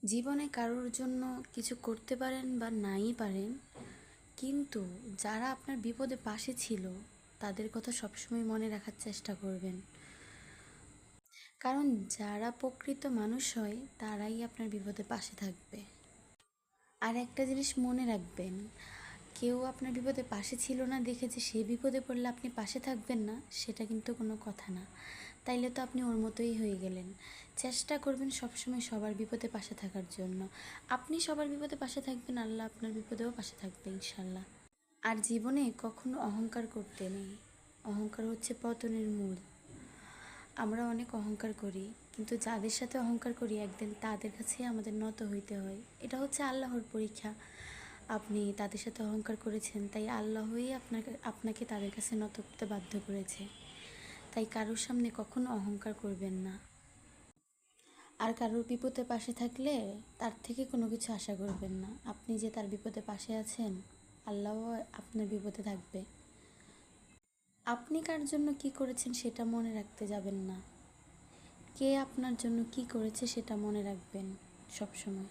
জীবনে কারোর জন্য কিছু করতে পারেন বা নাই পারেন, কিন্তু যারা আপনার বিপদে পাশে ছিল তাদের কথা সবসময় মনে রাখার চেষ্টা করবেন। কারণ যারা প্রকৃত মানুষ হয় তারাই আপনার বিপদে পাশে থাকবে। আর একটা জিনিস মনে রাখবেন, কেউ আপনার বিপদে পাশে ছিল না দেখে যে সে বিপদে পড়লে আপনি পাশে থাকবেন না, সেটা কিন্তু কোনো কথা না। তাইলে তো আপনি ওর মতোই হয়ে গেলেন। চেষ্টা করবেন সবসময় সবার বিপদে পাশে থাকার জন্য। আপনি সবার বিপদে পাশে থাকবেন, আল্লাহ আপনার বিপদেও পাশে থাকবে ইনশাল্লাহ। আর জীবনে কখনো অহংকার করতে নেই। অহংকার হচ্ছে পতনের মূল। আমরা অনেক অহংকার করি, কিন্তু যাদের সাথে অহংকার করি একদিন তাদের কাছেই আমাদের নত হইতে হয়। এটা হচ্ছে আল্লাহর পরীক্ষা। আপনি তাদের সাথে অহংকার করেছেন, তাই আল্লাহই আপনাকে তাদের কাছে নত করতে বাধ্য করেছে। তাই কারোর সামনে কখনো অহংকার করবেন না। আর কারোর বিপদে পাশে থাকলে তার থেকে কোনো কিছু আশা করবেন না। আপনি যে তার বিপদে পাশে আছেন, আল্লাহও আপনার বিপদে থাকবে। আপনি কার জন্য কি করেছেন সেটা মনে রাখতে যাবেন না, কে আপনার জন্য কি করেছে সেটা মনে রাখবেন সব সময়।